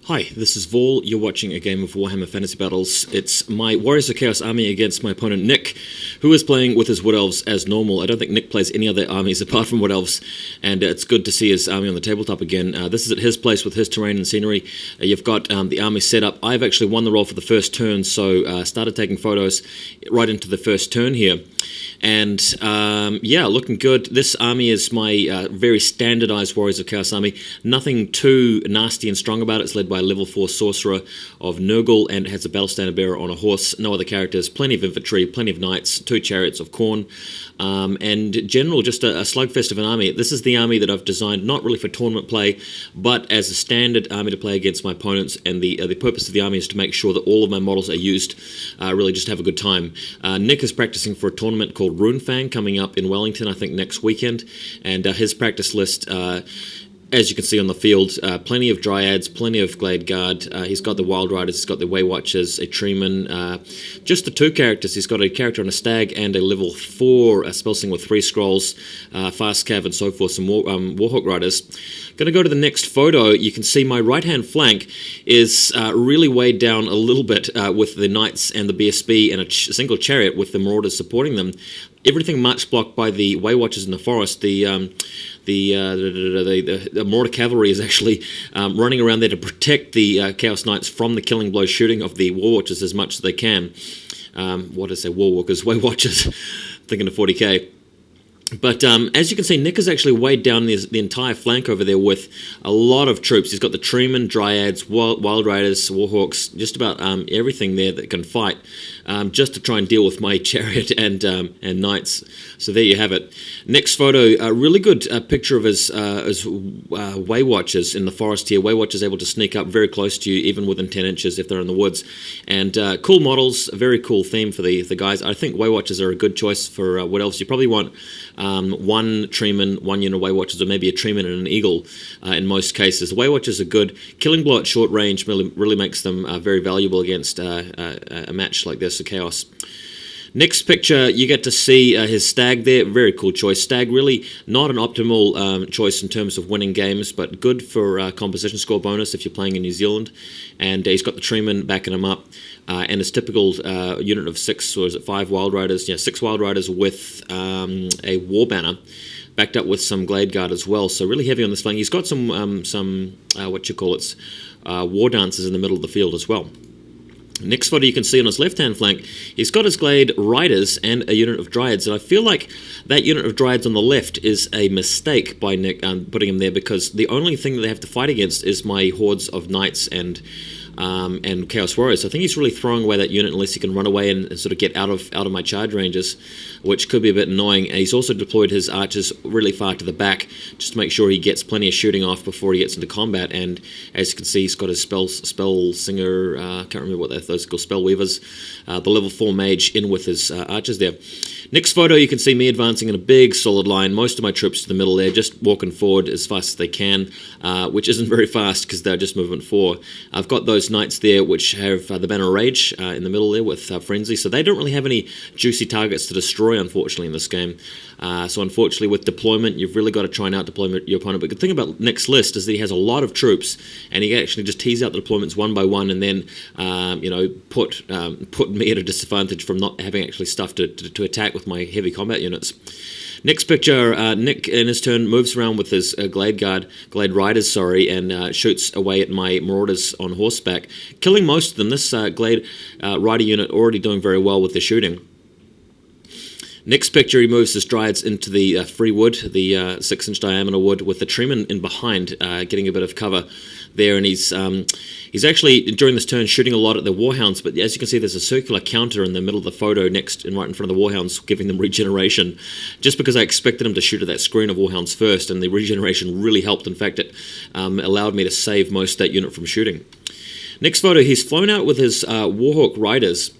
Hi, this is Vol. You're watching a game of Warhammer Fantasy Battles. It's my Warriors of Chaos army against my opponent Nick, who is playing with his Wood Elves as normal. I don't think Nick plays any other armies apart from Wood Elves, and it's good to see his army on the tabletop again. This is at his place with his terrain and scenery. You've got the army set up. I've actually won the roll for the first turn, so started taking photos right into the first turn here. And yeah, looking good. This army is my very standardized Warriors of Chaos army. Nothing too nasty and strong about it. It's led by a level 4 sorcerer of Nurgle and has a battle standard bearer on a horse. No other characters. Plenty of infantry, plenty of knights, 2 chariots of corn, and general just a slugfest of an army. This is the army that I've designed not really for tournament play, but as a standard army to play against my opponents. And the purpose of the army is to make sure that all of my models are used. Really, just have a good time. Nick is practicing for a tournament called Runefang coming up in Wellington, I think next weekend, and his practice list, as you can see on the field, plenty of Dryads, plenty of Glade Guard. He's got the Wild Riders, he's got the Way Watchers, a Treeman, just the 2 characters. He's got a character on a Stag and a level 4 Spellsing with 3 scrolls, Fast Cav and so forth, some Warhawk Riders. Going to go to the next photo. You can see my right-hand flank is really weighed down a little bit with the Knights and the BSB and a single Chariot with the Marauders supporting them. Everything much blocked by the Way Watchers in the forest. The Marauder Cavalry is actually running around there to protect the Chaos Knights from the killing blow shooting of the War Watchers as much as they can. What did I say? War Walkers, Way Watchers. Thinking of 40k. But as you can see, Nick has actually weighed down the entire flank over there with a lot of troops. He's got the Treeman, Dryads, Wild Riders, Warhawks, just about everything there that can fight, just to try and deal with my Chariot and Knights. So there you have it. Next photo, a really good picture of his Way Watchers in the forest here. Way Watchers able to sneak up very close to you, even within 10 inches if they're in the woods. And cool models, a very cool theme for the guys. I think Way Watchers are a good choice for Wood Elves. You probably want 1 Treeman, 1 unit of Way Watchers, or maybe a Treeman and an Eagle in most cases. The Way Watchers are good. Killing blow at short range really makes them very valuable against a match like this, a Chaos. Next picture, you get to see his Stag there. Very cool choice. Stag really not an optimal choice in terms of winning games, but good for composition score bonus if you're playing in New Zealand. And he's got the Treeman backing him up. And his typical unit of 6, or is it 5 Wild Riders? Yeah, 6 Wild Riders with a War Banner, backed up with some Glade Guard as well. So really heavy on this flank. He's got some War Dancers in the middle of the field as well. Next photo you can see on his left-hand flank, he's got his Glade Riders and a unit of Dryads, and I feel like that unit of Dryads on the left is a mistake by Nick putting him there, because the only thing that they have to fight against is my hordes of Knights and Chaos Warriors. So I think he's really throwing away that unit unless he can run away and sort of get out of my charge ranges, which could be a bit annoying. And he's also deployed his archers really far to the back just to make sure he gets plenty of shooting off before he gets into combat. And as you can see, he's got his spell singer, can't remember what those are called, spell weavers, the level 4 mage in with his archers there. Next photo, you can see me advancing in a big solid line. Most of my troops to the middle there, just walking forward as fast as they can, which isn't very fast because they're just movement 4. I've got those Knights there which have the Banner of Rage in the middle there with Frenzy, so they don't really have any juicy targets to destroy, unfortunately, in this game. So unfortunately, with deployment, you've really got to try and out-deploy your opponent. But the thing about Nick's list is that he has a lot of troops, and he can actually just tease out the deployments one by one, and then put me at a disadvantage from not having actually stuff to attack with my heavy combat units. Next picture, Nick in his turn moves around with his Glade Riders, and shoots away at my Marauders on horseback, killing most of them. This Glade Rider unit already doing very well with the shooting. Next picture, he moves his Dryads into the free wood, the 6-inch diameter wood, with the Treeman in behind, getting a bit of cover there. And he's actually, during this turn, shooting a lot at the Warhounds, but as you can see, there's a circular counter in the middle of the photo next and right in front of the Warhounds, giving them regeneration, just because I expected him to shoot at that screen of Warhounds first, and the regeneration really helped. In fact, it allowed me to save most of that unit from shooting. Next photo, he's flown out with his Warhawk Riders.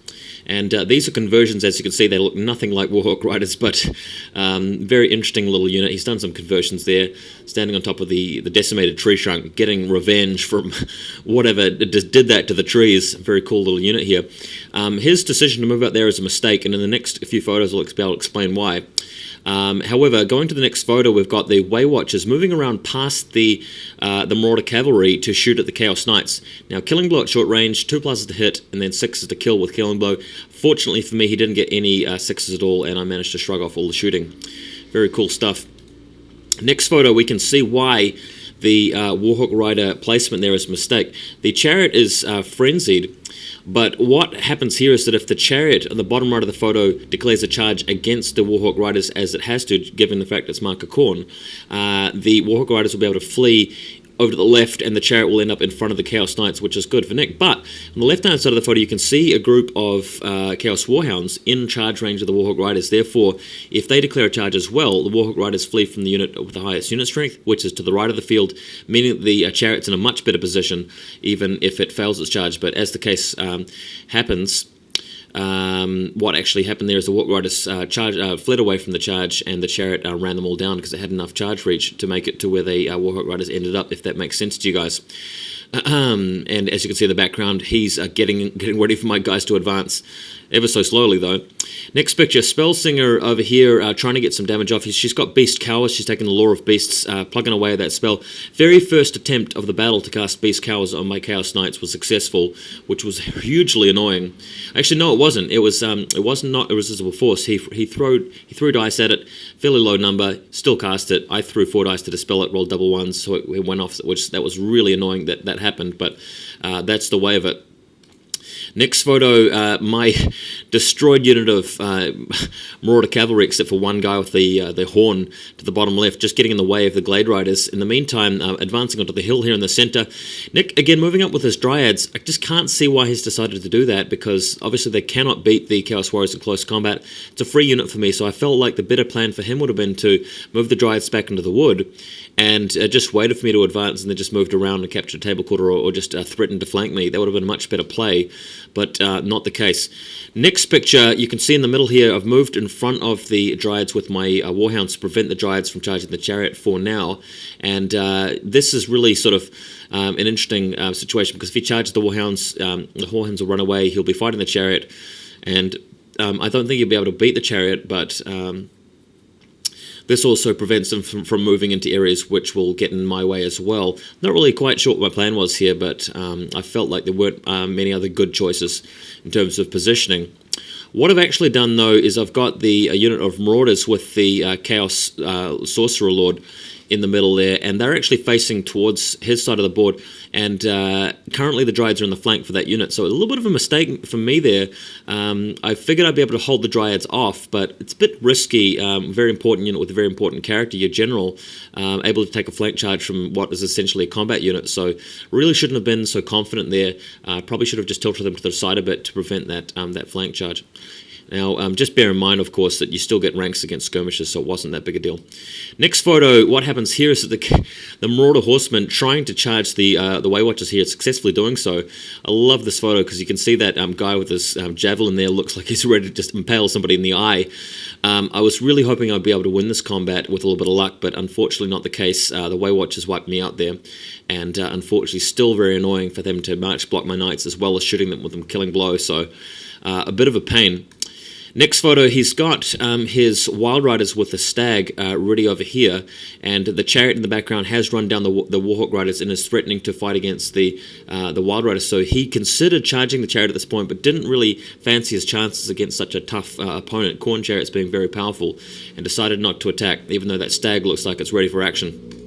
And these are conversions. As you can see, they look nothing like Warhawk Riders, but very interesting little unit. He's done some conversions there, standing on top of the decimated tree trunk, getting revenge from whatever did that to the trees. Very cool little unit here. His decision to move out there is a mistake, and in the next few photos I'll explain why. However, going to the next photo, we've got the Way Watchers moving around past the Marauder Cavalry to shoot at the Chaos Knights. Now, Killing Blow at short range, 2 pluses to hit, and then 6s to kill with Killing Blow. Fortunately for me, he didn't get any 6s at all, and I managed to shrug off all the shooting. Very cool stuff. Next photo, we can see why the Warhawk Rider placement there is a mistake. The Chariot is frenzied, but what happens here is that if the Chariot on the bottom right of the photo declares a charge against the Warhawk Riders, as it has to, given the fact it's Marker Khorne, the Warhawk Riders will be able to flee over to the left, and the Chariot will end up in front of the Chaos Knights, which is good for Nick. But on the left-hand side of the photo, you can see a group of Chaos Warhounds in charge range of the Warhawk Riders. Therefore, if they declare a charge as well, the Warhawk Riders flee from the unit with the highest unit strength, which is to the right of the field, meaning that the Chariot's in a much better position, even if it fails its charge. But as the case happens, what actually happened there is the Warhawk Riders fled away from the charge, and the Chariot ran them all down because it had enough charge reach to make it to where the Warhawk Riders ended up, if that makes sense to you guys. And as you can see in the background, he's getting ready for my guys to advance, ever so slowly though. Next picture, Spellsinger over here trying to get some damage off. She's got Beast Cowers. She's taking the Law of Beasts, plugging away at that spell. Very first attempt of the battle to cast Beast Cowers on my Chaos Knights was successful, which was hugely annoying. Actually, no, it wasn't. It was not irresistible force. He threw dice at it, fairly low number, still cast it. I threw 4 dice to dispel it, rolled double ones, so it went off. That was really annoying that happened, but that's the way of it. Next photo, my destroyed unit of Marauder Cavalry, except for one guy with the horn to the bottom left, just getting in the way of the Glade Riders. In the meantime, advancing onto the hill here in the center. Nick, again, moving up with his Dryads. I just can't see why he's decided to do that, because obviously they cannot beat the Chaos Warriors in close combat. It's a free unit for me, so I felt like the better plan for him would have been to move the Dryads back into the wood and just waited for me to advance, and then just moved around and captured a table quarter, or just threatened to flank me. That would have been a much better play, but not the case. Next picture, you can see in the middle here, I've moved in front of the Dryads with my Warhounds to prevent the Dryads from charging the Chariot for now, and this is really sort of an interesting situation, because if he charges the Warhounds will run away, he'll be fighting the Chariot, and I don't think he'll be able to beat the Chariot, but this also prevents them from moving into areas which will get in my way as well. Not really quite sure what my plan was here, but I felt like there weren't many other good choices in terms of positioning. What I've actually done, though, is I've got the unit of Marauders with the Chaos Sorcerer Lord in the middle there, and they're actually facing towards his side of the board, and currently the Dryads are in the flank for that unit, so a little bit of a mistake from me there. I figured I'd be able to hold the Dryads off, but it's a bit risky. Very important unit with a very important character, your general, able to take a flank charge from what is essentially a combat unit, so really shouldn't have been so confident there. Probably should have just tilted them to the side a bit to prevent that flank charge. Now, just bear in mind, of course, that you still get ranks against skirmishers, so it wasn't that big a deal. Next photo, what happens here is that the Marauder Horsemen trying to charge the Way Watchers here, successfully doing so. I love this photo because you can see that guy with his javelin there looks like he's ready to just impale somebody in the eye. I was really hoping I'd be able to win this combat with a little bit of luck, but unfortunately not the case. The Way Watchers wiped me out there, and unfortunately still very annoying for them to march block my knights as well as shooting them with them killing blow, so a bit of a pain. Next photo, he's got his Wild Riders with the Stag ready over here, and the Chariot in the background has run down the Warhawk Riders and is threatening to fight against the Wild Riders. So he considered charging the Chariot at this point, but didn't really fancy his chances against such a tough opponent. Khorne Chariot's being very powerful, and decided not to attack, even though that Stag looks like it's ready for action.